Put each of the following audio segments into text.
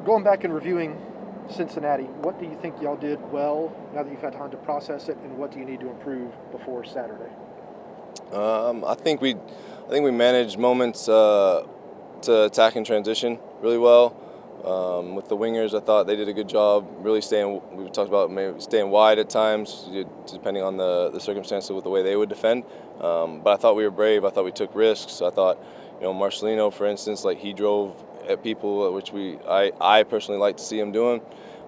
Going back and reviewing Cincinnati, what do you think y'all did well now that you've had time to process it, and what do you need to improve before Saturday? I think we managed moments to attack and transition really well. With the wingers, I thought they did a good job really staying. We talked about maybe staying wide at times, depending on the circumstances with the way they would defend. But I thought we were brave. I thought we took risks. I thought, Marcelino, for instance, like he drove at people, which I personally like to see him doing.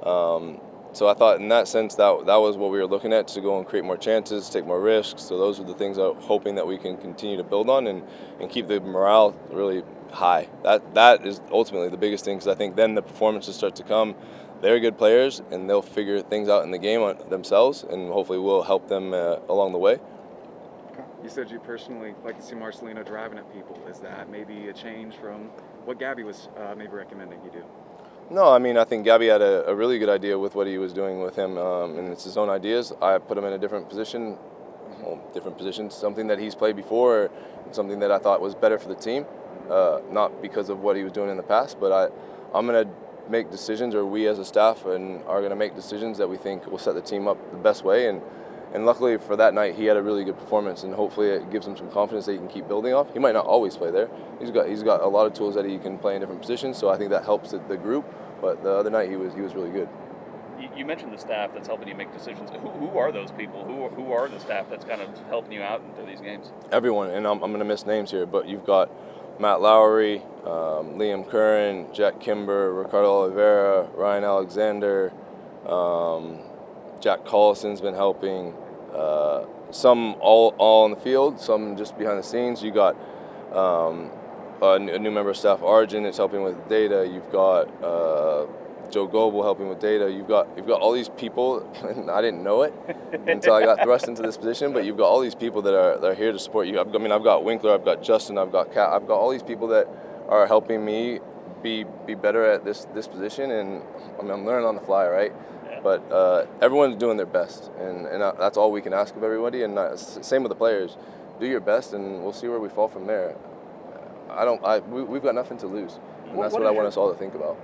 So I thought in that sense that was what we were looking at, to go and create more chances, take more risks. So those are the things I'm hoping that we can continue to build on and keep the morale really high. That is ultimately the biggest thing, because I think then the performances start to come. They're good players, and they'll figure things out in the game themselves, and hopefully we'll help them along the way. You said you personally like to see Marcelino driving at people. Is that maybe a change from what Gabby was maybe recommending you do? No, I mean, I think Gabby had a really good idea with what he was doing with him, and it's his own ideas. I put him in a different position, something that he's played before, something that I thought was better for the team, not because of what he was doing in the past, but I'm going to make decisions, or we as a staff are going to make decisions that we think will set the team up the best way, and luckily for that night, he had a really good performance, and hopefully it gives him some confidence that he can keep building off. He might not always play there. He's got a lot of tools that he can play in different positions, so I think that helps the group. But the other night he was really good. You mentioned the staff that's helping you make decisions. Who are those people? Who are the staff that's kind of helping you out through these games? Everyone, and I'm going to miss names here, but you've got Matt Lowry, Liam Curran, Jack Kimber, Ricardo Oliveira, Ryan Alexander, Jack Collison's been helping. Some all on the field, some just behind the scenes. You got a new member of staff, Arjun, is helping with data. You've got Joe Goebel helping with data. You've got all these people, and I didn't know it until I got thrust into this position. But you've got all these people that are here to support you. I've got Winkler, I've got Justin, I've got Kat, I've got all these people that are helping me be better at this position, and I'm learning on the fly, right? But everyone's doing their best, and that's all we can ask of everybody. And same with the players. Do your best, and we'll see where we fall from there. We've got nothing to lose, and that's what I want us all to think about.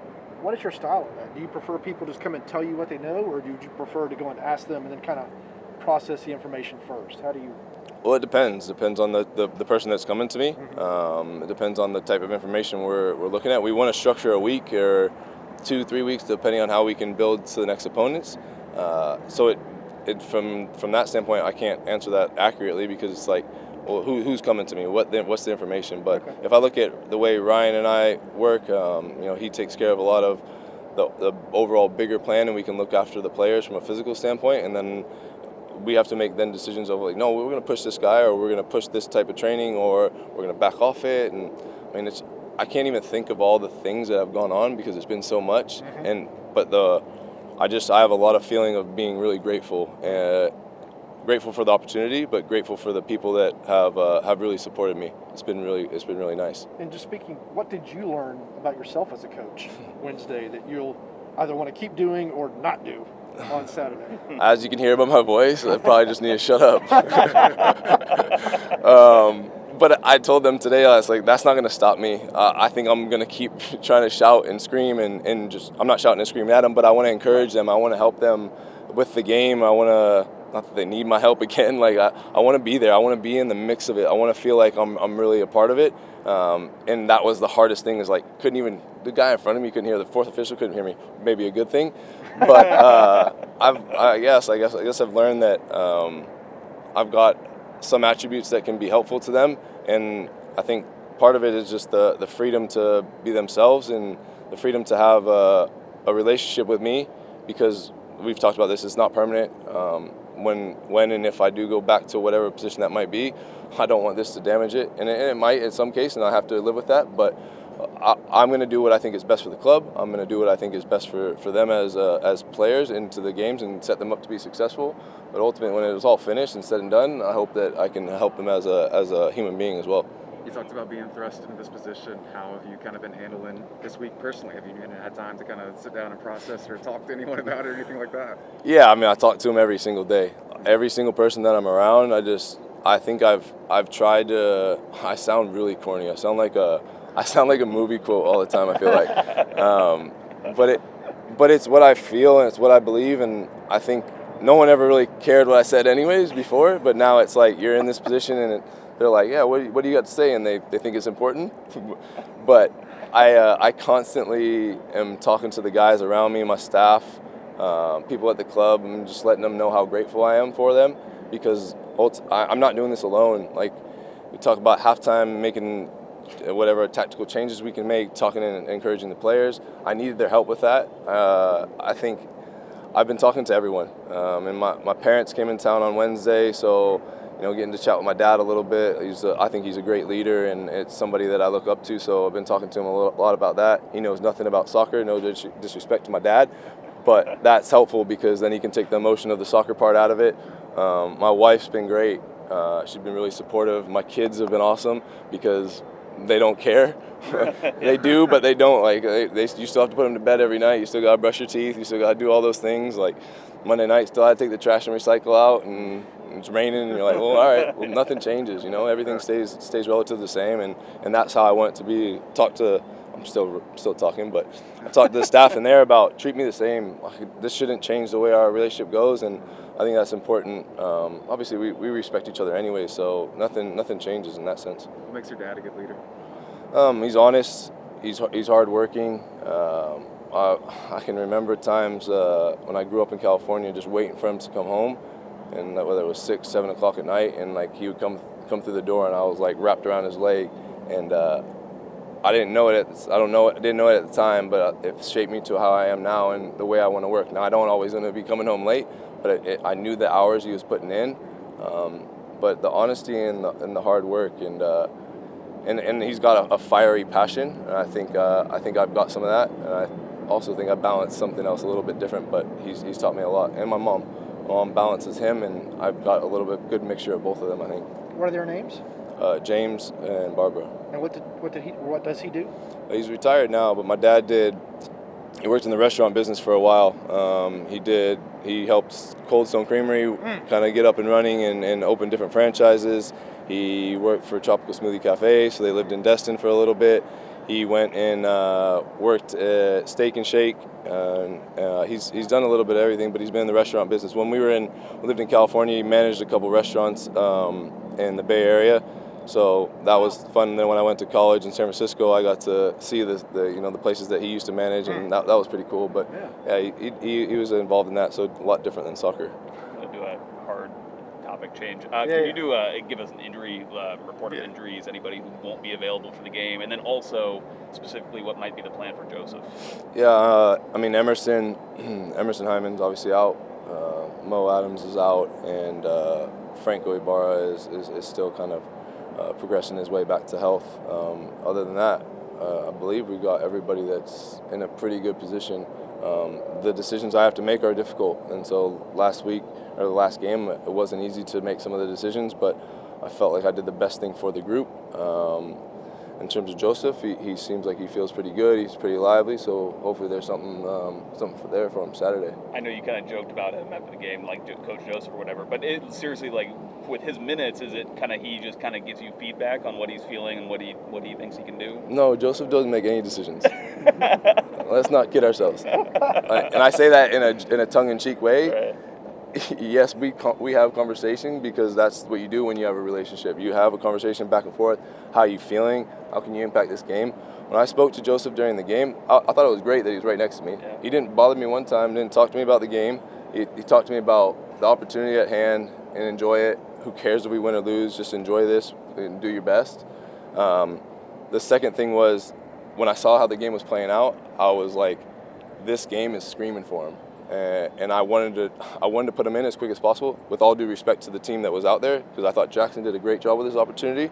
What is your style of that? Do you prefer people just come and tell you what they know, or do you prefer to go and ask them and then kind of process the information first? How do you? Well, it depends. Depends on the person that's coming to me. It depends on the type of information we're looking at. We want to structure a week or 2-3 weeks, depending on how we can build to the next opponents. So from that standpoint, I can't answer that accurately, because it's like, well, who's coming to me? What's the information? But if I look at the way Ryan and I work, he takes care of a lot of the overall bigger plan, and we can look after the players from a physical standpoint, and then we have to make then decisions of like, no, we're going to push this guy, or we're going to push this type of training, or we're going to back off it. And I mean, I can't even think of all the things that have gone on, because it's been so much. But I have a lot of feeling of being really grateful. Grateful for the opportunity, but grateful for the people that have really supported me. It's been really nice. And just speaking, what did you learn about yourself as a coach Wednesday that you'll either want to keep doing or not do on Saturday? As you can hear by my voice, I probably just need to shut up. But I told them today, I was like, that's not going to stop me. I think I'm going to keep trying to shout and scream, and just, I'm not shouting and screaming at them, but I want to encourage them. I want to help them with the game. I want to, not that they need my help again, like I want to be there. I want to be in the mix of it. I want to feel like I'm really a part of it. And that was the hardest thing, is like, the guy in front of me couldn't hear, the fourth official couldn't hear me. Maybe a good thing. But I guess I've learned that I've got some attributes that can be helpful to them. And I think part of it is just the freedom to be themselves, and the freedom to have a relationship with me, because we've talked about this, it's not permanent. When and if I do go back to whatever position that might be, I don't want this to damage it. And it might in some case, and I have to live with that. But I'm going to do what I think is best for the club. I'm going to do what I think is best for them as players into the games, and set them up to be successful. But ultimately, when it was all finished and said and done, I hope that I can help them as a human being as well. You talked about being thrust into this position. How have you kind of been handling this week personally? Have you had time to kind of sit down and process, or talk to anyone about it, or anything like that? Yeah, I mean, I talk to them every single day. Every single person that I'm around, I think I've tried to. I sound really corny. I sound like a movie quote all the time, I feel like. but it's what I feel and it's what I believe, and I think no one ever really cared what I said anyways before, but now it's like you're in this position and they're like, yeah, what do you got to say? And they think it's important. But I constantly am talking to the guys around me, my staff, people at the club, and just letting them know how grateful I am for them, because I'm not doing this alone. Like, we talk about halftime, making whatever tactical changes we can make, talking and encouraging the players. I needed their help with that. I think I've been talking to everyone, and my parents came in town on Wednesday, so getting to chat with my dad a little bit. I think he's a great leader, and it's somebody that I look up to, so I've been talking to him a lot about that. He knows nothing about soccer, no disrespect to my dad, but that's helpful because then he can take the emotion of the soccer part out of it. My wife's been great. She's been really supportive. My kids have been awesome because they don't care. They do, but they don't. Like, you still have to put them to bed every night. You still got to brush your teeth. You still got to do all those things. Like, Monday night, still had to take the trash and recycle out, and it's raining, and you're like, well, all right, well, nothing changes. Everything stays relative the same, and that's how I want it to be. I'm still talking, but I talked to the staff in there about treat me the same. This shouldn't change the way our relationship goes, and I think that's important. Obviously, we respect each other anyway, so nothing changes in that sense. What makes your dad a good leader? He's honest. He's hardworking. I can remember times when I grew up in California, just waiting for him to come home, and whether it was 6, 7 o'clock at night, and like he would come through the door, and I was like wrapped around his leg, and I didn't know it. I didn't know it at the time, but it shaped me to how I am now and the way I want to work. Now I don't always want to be coming home late, but I knew the hours he was putting in. But the honesty and the hard work, and he's got a fiery passion, and I think I've got some of that, and I also think I balance something else a little bit different. But he's taught me a lot, and my mom balances him, and I've got a little bit good mixture of both of them, I think. What are their names? James and Barbara. And what does he do? He's retired now, but my dad he worked in the restaurant business for a while. He helped Cold Stone Creamery kind of get up and running and open different franchises. He worked for Tropical Smoothie Cafe, so they lived in Destin for a little bit. He went and worked at Steak and Shake. He's done a little bit of everything, but he's been in the restaurant business. When we lived in California, he managed a couple restaurants in the Bay Area. So that was fun. And then when I went to college in San Francisco, I got to see the places that he used to manage, and that was pretty cool. But yeah, he was involved in that, so a lot different than soccer. I'm gonna do a hard topic change. Can you give us an injury report of injuries? Anybody who won't be available for the game, and then also specifically what might be the plan for Joseph? Yeah, Emerson Hyman's obviously out. Mo Adams is out, and Franco Ibarra is still kind of progressing his way back to health. Other than that, I believe we've got everybody that's in a pretty good position. The decisions I have to make are difficult, and so the last game, it wasn't easy to make some of the decisions, but I felt like I did the best thing for the group. In terms of Joseph, he seems like he feels pretty good. He's pretty lively, so hopefully there's something there for him Saturday. I know you kind of joked about him after the game, like Coach Joseph or whatever, but seriously, like with his minutes, is it kind of he just kind of gives you feedback on what he's feeling and what he thinks he can do? No, Joseph doesn't make any decisions. Let's not kid ourselves. And I say that in a tongue-in-cheek way. Right. Yes, we have conversation because that's what you do when you have a relationship. You have a conversation back and forth. How are you feeling? How can you impact this game? When I spoke to Joseph during the game, I thought it was great that he was right next to me. Yeah. He didn't bother me one time, didn't talk to me about the game. He talked to me about the opportunity at hand and enjoy it. Who cares if we win or lose? Just enjoy this and do your best. The second thing was when I saw how the game was playing out, I was like, this game is screaming for him. And I wanted to put him in as quick as possible, with all due respect to the team that was out there, because I thought Jackson did a great job with his opportunity.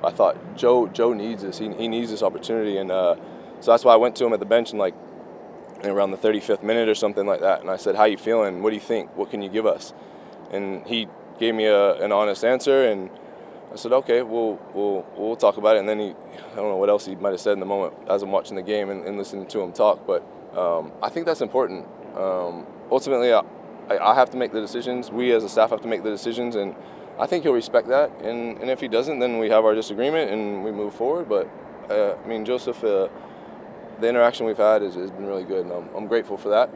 I thought Joe needs this. He needs this opportunity, and so that's why I went to him at the bench and around the 35th minute or something like that, and I said, "How you feeling? What do you think? What can you give us?" And he gave me an honest answer, and I said, "Okay, we'll talk about it." And then I don't know what else he might have said in the moment as I'm watching the game and listening to him talk, but I think that's important. Ultimately, I have to make the decisions. We as a staff have to make the decisions, and I think he'll respect that. And if he doesn't, then we have our disagreement and we move forward. But Joseph, the interaction we've had has been really good, and I'm grateful for that.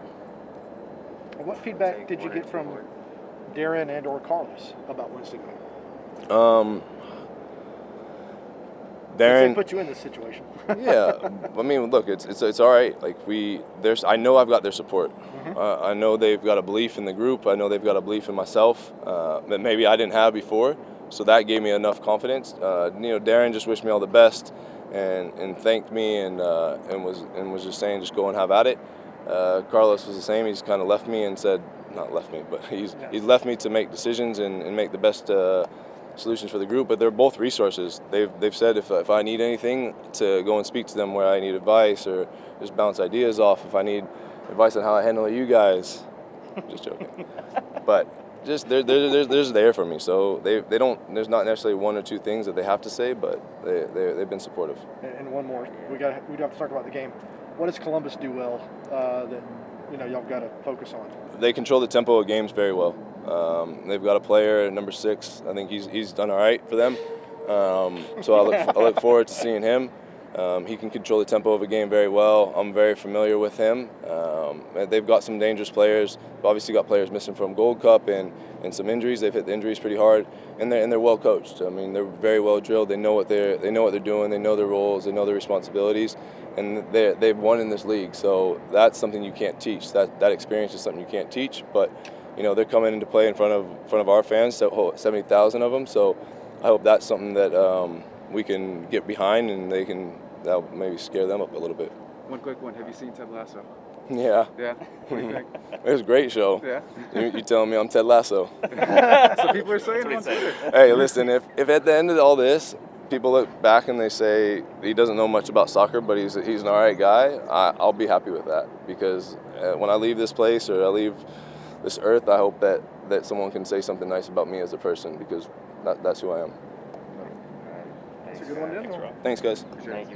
What feedback did you get from Darren and or Carlos about Wednesday night? Darren They put you in this situation. Yeah, I mean, look, it's all right. Like I know I've got their support. I know they've got a belief in the group. I know they've got a belief in myself that maybe I didn't have before. So that gave me enough confidence. Darren just wished me all the best and thanked me and was just saying just go and have at it. Carlos was the same. He's kind of left me and said, not left me, but he's left me to make decisions and make the best solutions for the group. But they're both resources. They've said if I need anything to go and speak to them where I need advice or just bounce ideas off. If I need advice on how I handle you guys, just joking. But just they're there for me. So they don't. There's not necessarily one or two things that they have to say, but they've been supportive. And one more, we do have to talk about the game. What does Columbus do well that y'all got to focus on? They control the tempo of games very well. They've got a player at number 6. I think he's done all right for them. So I look forward to seeing him. He can control the tempo of a game very well. I'm very familiar with him. They've got some dangerous players. They've obviously got players missing from Gold Cup and some injuries. They've hit the injuries pretty hard, and they're well coached. I mean, they're very well drilled. They know what they're doing. They know their roles. They know their responsibilities, and they've won in this league. So that's something you can't teach. That experience is something you can't teach. But they're coming into play in front of our fans, 70,000 of them. So I hope that's something that we can get behind, and that'll maybe scare them up a little bit. One quick one. Have you seen Ted Lasso? Yeah. Yeah? What do you think? It was a great show. Yeah? You telling me I'm Ted Lasso. So people are saying on Twitter. Hey, listen, if at the end of all this, people look back and they say he doesn't know much about soccer, but he's an all right guy, I'll be happy with that. Because when I leave this place or I leave this earth, I hope that someone can say something nice about me as a person, because that's who I am. That's a good one, Thanks, Rob. Thanks, guys. Thank you.